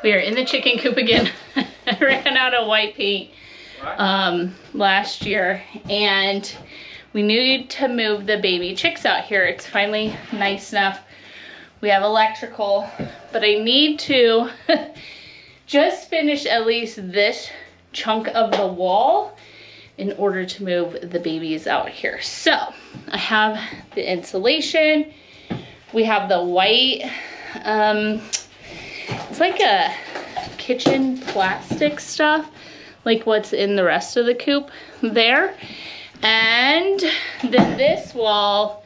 We are in the chicken coop again. I ran out of white paint last year, and we need to move the baby chicks out here. It's finally nice enough. We have electrical, but I need to just finish at least this chunk of the wall in order to move the babies out here. So I have the insulation. We have the white, it's like a kitchen plastic stuff, like what's in the rest of the coop there. And then this wall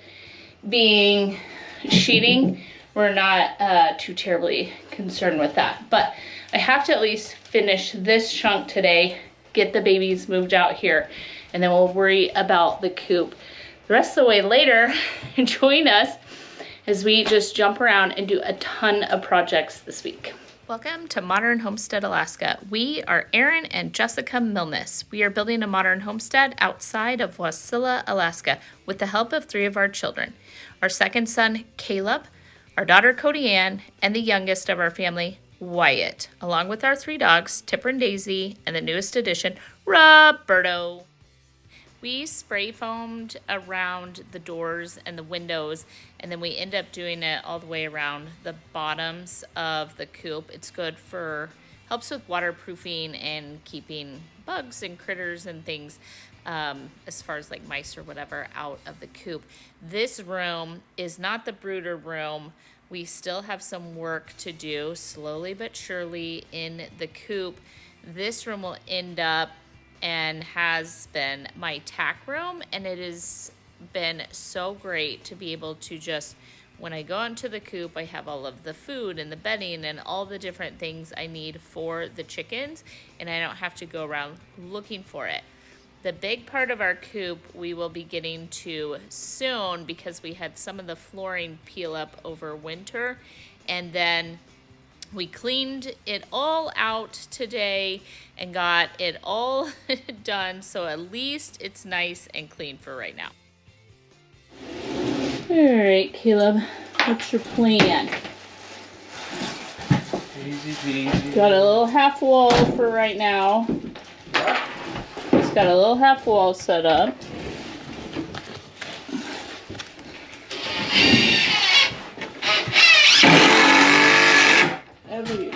being sheeting, we're not too terribly concerned with that. But I have to at least finish this chunk today, get the babies moved out here, and then we'll worry about the coop the rest of the way later. Join us as we just jump around and do a ton of projects this week. Welcome to Modern Homestead Alaska. We are Aaron and Jessica Milnes. We are building a modern homestead outside of Wasilla, Alaska, with the help of 3 of our children. Our second son, Caleb, our daughter, Cody Ann, and the youngest of our family, Wyatt, along with our 3 dogs, Tipper and Daisy, and the newest addition, Roberto. We spray foamed around the doors and the windows, and then we end up doing it all the way around the bottoms of the coop. It's good for, helps with waterproofing and keeping bugs and critters and things, as far as like mice or whatever, out of the coop. This room is not the brooder room. We still have some work to do, slowly but surely, in the coop. This room will end up and has been my tack room, and it has been so great to be able to just, when I go into the coop, I have all of the food and the bedding and all the different things I need for the chickens, and I don't have to go around looking for it. The big part of our coop we will be getting to soon, because we had some of the flooring peel up over winter, and then we cleaned it all out today and got it all done, so at least it's nice and clean for right now. All right, Caleb, what's your plan? Easy peasy. Got a little half wall for right now. Just got a little half wall set up. Over here.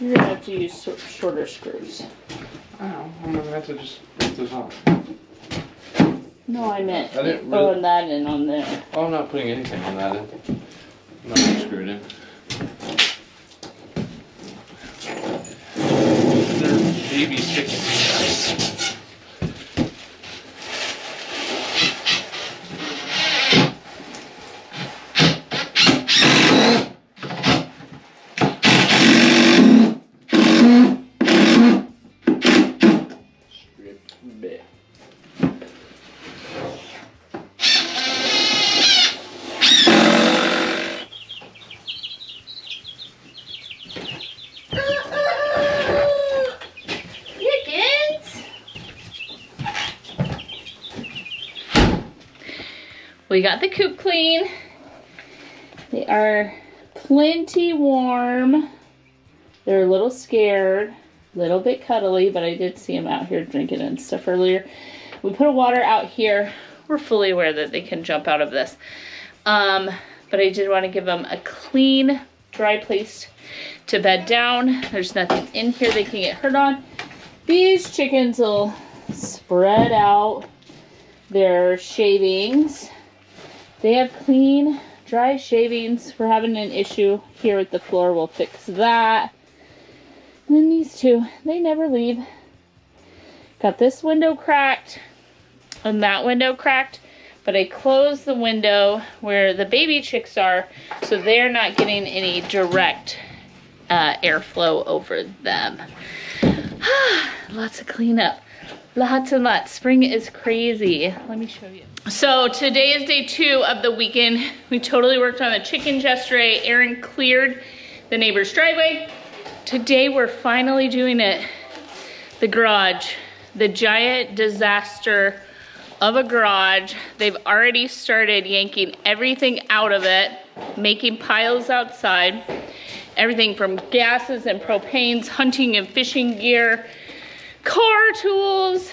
You're gonna have to use shorter screws. I know. I'm gonna have to just put this on. No, I meant I didn't throwing that in on there. Oh, I'm not putting anything on that in. Not screwed in. They're baby chickens. We got the coop clean. They are plenty warm. They're a little scared, a little bit cuddly, but I did see them out here drinking and stuff earlier. We put a water out here. We're fully aware that they can jump out of this. But I did want to give them a clean, dry place to bed down. There's nothing in here they can get hurt on. These chickens will spread out their shavings. They have clean, dry shavings. We're having an issue here with the floor. We'll fix that. And then these 2, they never leave. Got this window cracked and that window cracked, but I closed the window where the baby chicks are, so they're not getting any direct airflow over them. Lots of cleanup. Lots and lots. Spring is crazy. Let me show you. So today is day 2 of the weekend. We totally worked on the chickens yesterday. Aaron cleared the neighbor's driveway. Today we're finally doing it. The garage. the giant disaster of a garage. They've already started yanking everything out of it, making piles outside. Everything from gases and propanes, hunting and fishing gear, car tools,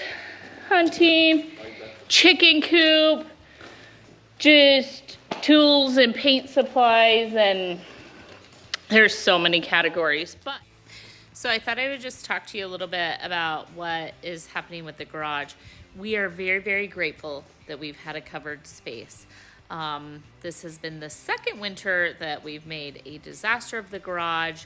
hunting, chicken coop, just tools and paint supplies, and there's so many categories. But so I thought I would just talk to you a little bit about what is happening with the garage. We are very, very grateful that we've had a covered space. This has been the second winter that we've made a disaster of the garage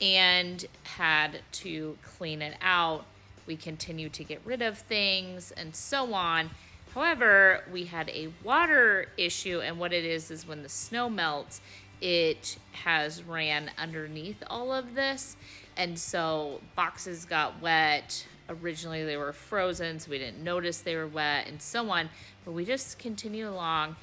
and had to clean it out. We continue to get rid of things and so on. However, we had a water issue, and what it is when the snow melts, it has ran underneath all of this, and so boxes got wet. Originally they were frozen, so we didn't notice they were wet and so on, but we just continue along,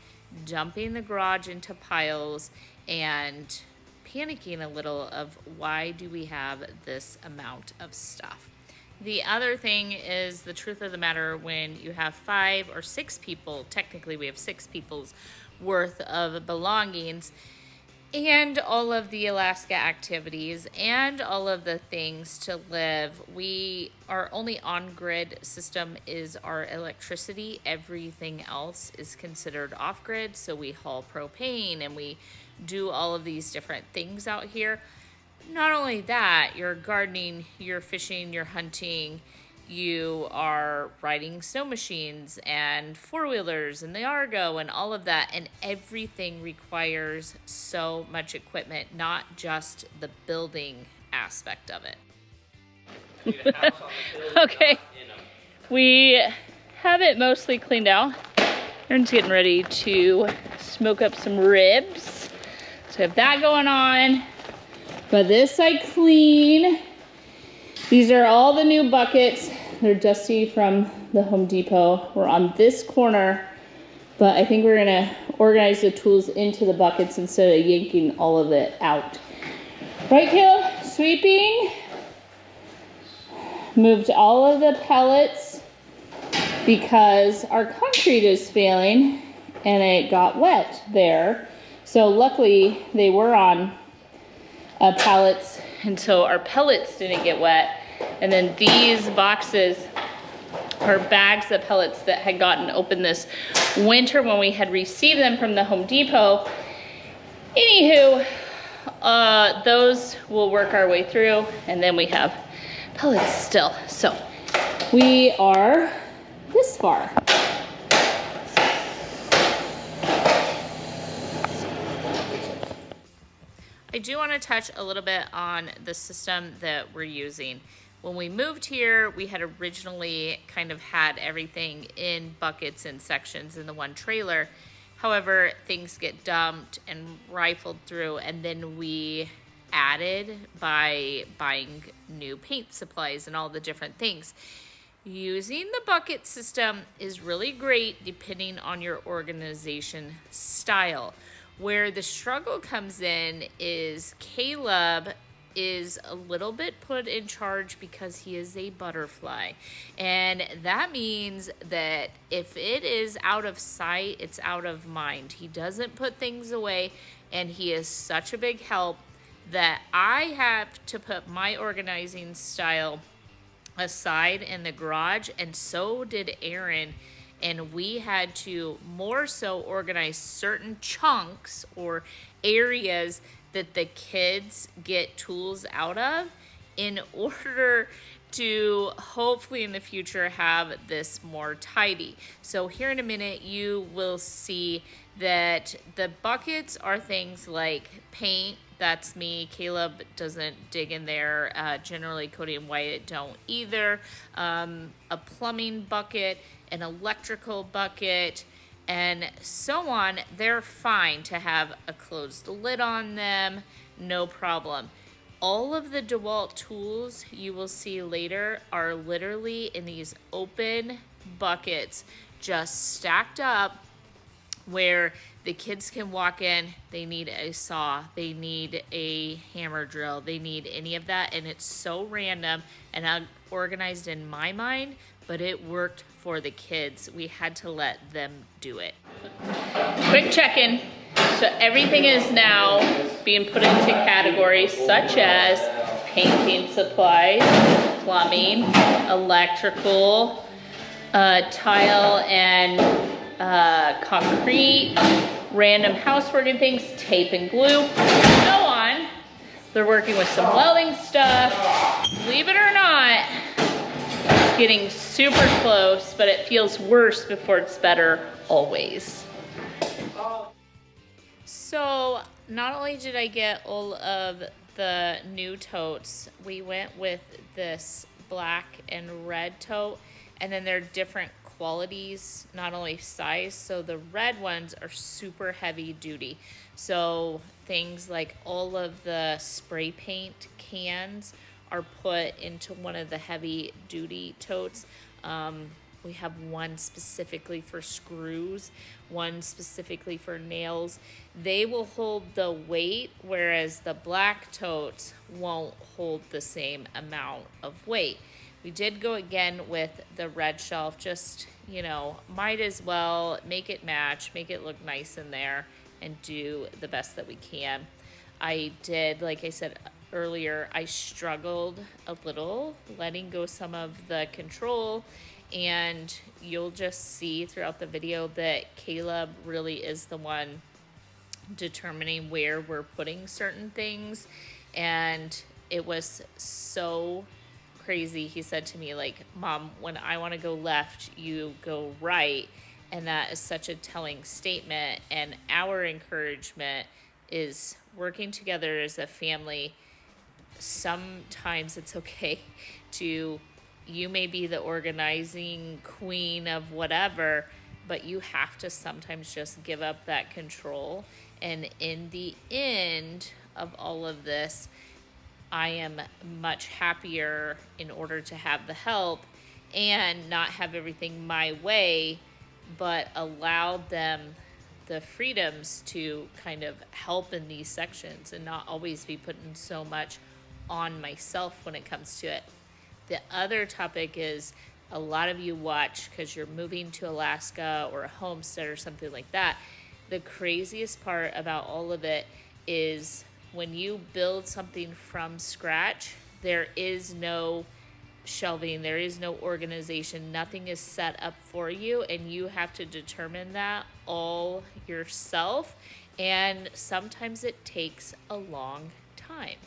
dumping the garage into piles and panicking a little of why do we have this amount of stuff. The other thing is the truth of the matter, when you have 5 or 6 people, technically we have 6 people's worth of belongings, and all of the Alaska activities and all of the things to live, our only on-grid system is our electricity. Everything else is considered off-grid, so we haul propane and we do all of these different things out here. Not only that, you're gardening, you're fishing, you're hunting, you are riding snow machines and four-wheelers and the Argo and all of that, and everything requires so much equipment, not just the building aspect of it. Okay, we have it mostly cleaned out. Aaron's getting ready to smoke up some ribs, so we have that going on. But this I clean. These are all the new buckets. They're dusty from the Home Depot. We're on this corner, but I think we're gonna organize the tools into the buckets instead of yanking all of it out. Right, Caleb? Sweeping. Moved all of the pellets because our concrete is failing and it got wet there. So luckily they were on pallets, and so our pellets didn't get wet. And then these boxes are bags of pellets that had gotten open this winter when we had received them from the Home Depot. Anywho, those will work our way through, and then we have pellets still. So we are this far. I do want to touch a little bit on the system that we're using. When we moved here, we had originally kind of had everything in buckets and sections in the one trailer. However, things get dumped and rifled through, and then we added by buying new paint supplies and all the different things. Using the bucket system is really great depending on your organization style. Where the struggle comes in is Caleb is a little bit put in charge because he is a butterfly. And that means that if it is out of sight, it's out of mind. He doesn't put things away, and he is such a big help that I have to put my organizing style aside in the garage, and so did Aaron. And we had to more so organize certain chunks or areas that the kids get tools out of in order to hopefully in the future have this more tidy. So here in a minute, you will see that the buckets are things like paint. That's me. Caleb doesn't dig in there. Generally, Cody and Wyatt don't either. A plumbing bucket, an electrical bucket, and so on. They're fine to have a closed lid on them, no problem. All of the DeWalt tools you will see later are literally in these open buckets, just stacked up where the kids can walk in, they need a saw, they need a hammer drill, they need any of that, and it's so random and organized in my mind, but it worked for the kids. We had to let them do it. Quick check-in. So everything is now being put into categories such as painting supplies, plumbing, electrical, tile and concrete, random houseworking things, tape and glue, so on. They're working with some welding stuff. Believe it or not, it's getting super close, but it feels worse before it's better always. So not only did I get all of the new totes, we went with this black and red tote, and then they're different qualities, not only size. So the red ones are super heavy duty. So things like all of the spray paint cans are put into one of the heavy duty totes. We have one specifically for screws, one specifically for nails. They will hold the weight, whereas the black totes won't hold the same amount of weight. We did go again with the red shelf, just, you know, might as well make it match, make it look nice in there, and do the best that we can. I did, like I said earlier, I struggled a little letting go some of the control, and you'll just see throughout the video that Caleb really is the one determining where we're putting certain things. And it was so crazy. He said to me, like, Mom, when I want to go left, you go right. And that is such a telling statement. And our encouragement is working together as a family. Sometimes it's okay to, you may be the organizing queen of whatever, but you have to sometimes just give up that control. And in the end of all of this, I am much happier in order to have the help and not have everything my way, but allow them the freedoms to kind of help in these sections and not always be putting so much on myself when it comes to it. The other topic is, a lot of you watch because you're moving to Alaska or a homestead or something like that. The craziest part about all of it is when you build something from scratch, there is no shelving, there is no organization, nothing is set up for you, and you have to determine that all yourself, and sometimes it takes a long time.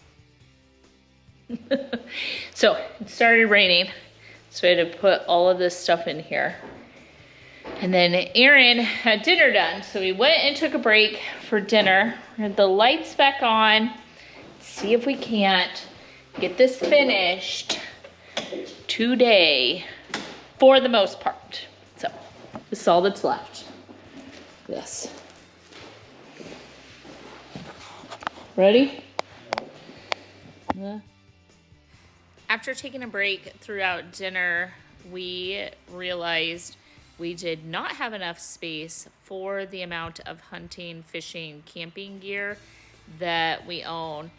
So it started raining, so we had to put all of this stuff in here. And then Aaron had dinner done, so we went and took a break for dinner. We had the lights back on. See if we can't get this finished today for the most part. So this is all that's left. This. Ready? Yeah. After taking a break throughout dinner, we realized we did not have enough space for the amount of hunting, fishing, camping gear that we own.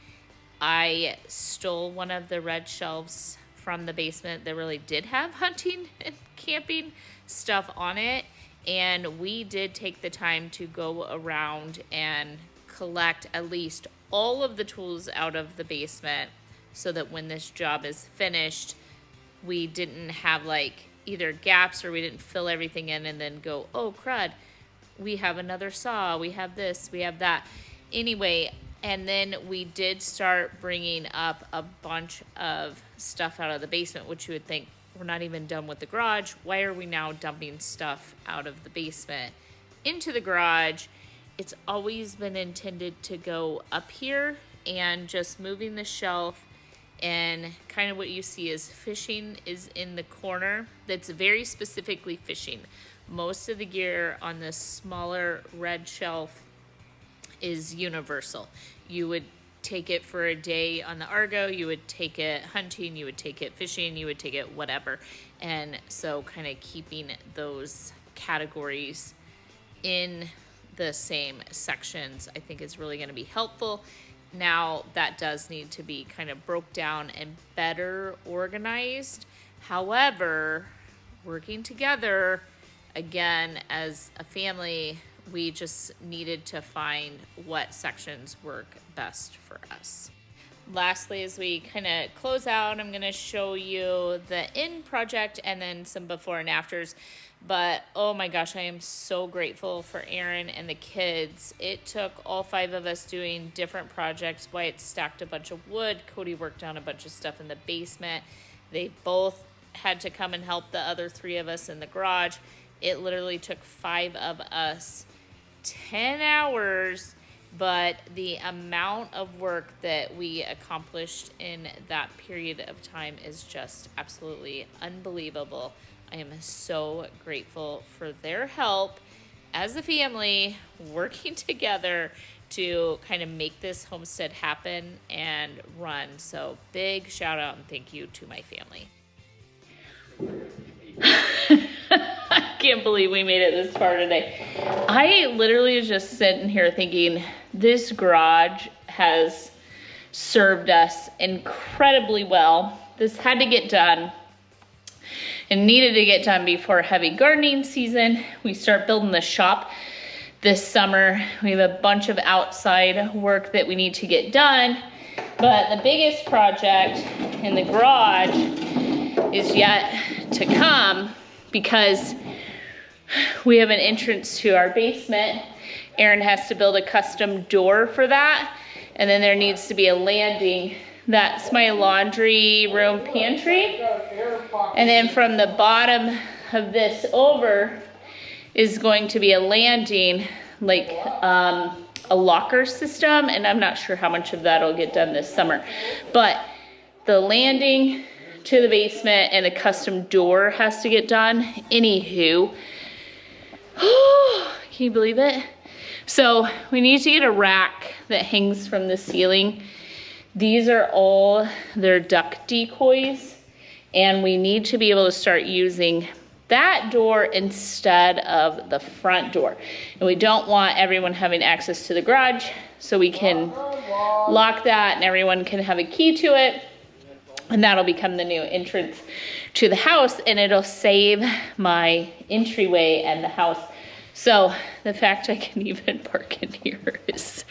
I stole one of the red shelves from the basement that really did have hunting and camping stuff on it. And we did take the time to go around and collect at least all of the tools out of the basement, so that when this job is finished, we didn't have like either gaps or we didn't fill everything in and then go, oh crud, we have another saw, we have this, we have that. Anyway, and then we did start bringing up a bunch of stuff out of the basement, which you would think, we're not even done with the garage. Why are we now dumping stuff out of the basement into the garage? It's always been intended to go up here, and just moving the shelf. And kind of what you see is fishing is in the corner. That's very specifically fishing. Most of the gear on this smaller red shelf is universal. You would take it for a day on the Argo, you would take it hunting, you would take it fishing, you would take it whatever. And so kind of keeping those categories in the same sections, I think is really going to be helpful. Now that does need to be kind of broke down and better organized. However, working together, again, as a family, we just needed to find what sections work best for us. Lastly, as we kind of close out, I'm going to show you the in project and then some before and afters. But oh my gosh, I am so grateful for Aaron and the kids. It took all 5 of us doing different projects. Wyatt stacked a bunch of wood. Cody worked on a bunch of stuff in the basement. They both had to come and help the other 3 of us in the garage. It literally took 5 of us 10 hours, but the amount of work that we accomplished in that period of time is just absolutely unbelievable. I am so grateful for their help as a family working together to kind of make this homestead happen and run. So big shout out and thank you to my family. I can't believe we made it this far today. I literally was just sitting here thinking this garage has served us incredibly well. This had to get done. And needed to get done before heavy gardening season. We start building the shop this summer. We have a bunch of outside work that we need to get done. But the biggest project in the garage is yet to come because we have an entrance to our basement. Aaron has to build a custom door for that. And then there needs to be a landing. That's my laundry room pantry. And then from the bottom of this over is going to be a landing, like a locker system. And I'm not sure how much of that will get done this summer. But the landing to the basement and a custom door has to get done. Anywho, can you believe it? So we need to get a rack that hangs from the ceiling. These are all their duck decoys, and we need to be able to start using that door instead of the front door. And we don't want everyone having access to the garage, so we can lock that and everyone can have a key to it, and that'll become the new entrance to the house, and it'll save my entryway and the house. So the fact I can even park in here is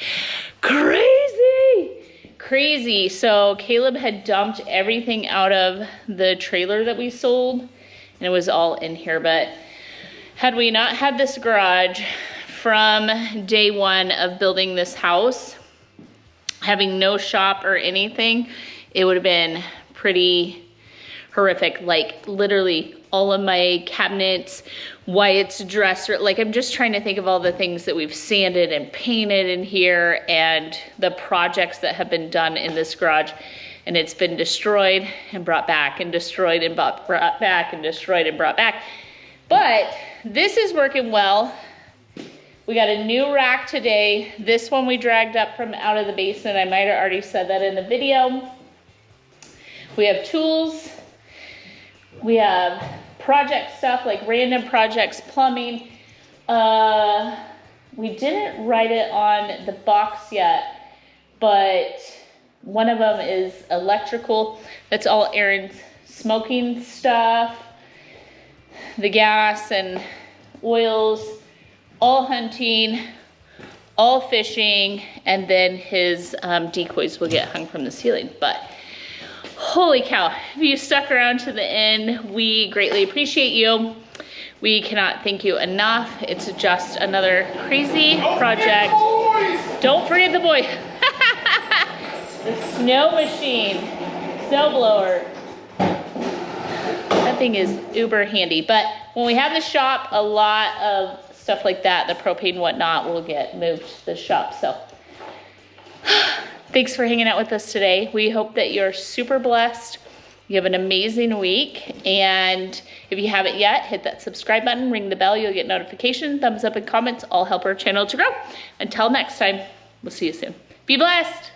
crazy. So Caleb had dumped everything out of the trailer that we sold, and it was all in here. But had we not had this garage from day one of building this house, having no shop or anything, it would have been pretty horrific. Like literally all of my cabinets, Wyatt's dresser, like I'm just trying to think of all the things that we've sanded and painted in here and the projects that have been done in this garage, and it's been destroyed and brought back and destroyed and brought back and destroyed and brought back. But this is working well. We got a new rack today. This one we dragged up from out of the basement. I might have already said that in the video. We have tools. We have project stuff like random projects, plumbing. We didn't write it on the box yet, but one of them is electrical. That's all Aaron's smoking stuff, the gas and oils, all hunting, all fishing, and then his decoys will get hung from the ceiling. But holy cow, if you stuck around to the end, we greatly appreciate you. We cannot thank you enough. It's just another crazy project. Don't forget the boy. The snow machine, snow blower. That thing is uber handy. But when we have the shop, a lot of stuff like that, the propane and whatnot, will get moved to the shop. So thanks for hanging out with us today. We hope that you're super blessed. You have an amazing week. And if you haven't yet, hit that subscribe button, ring the bell, you'll get notification, thumbs up and comments, all help our channel to grow. Until next time, we'll see you soon. Be blessed.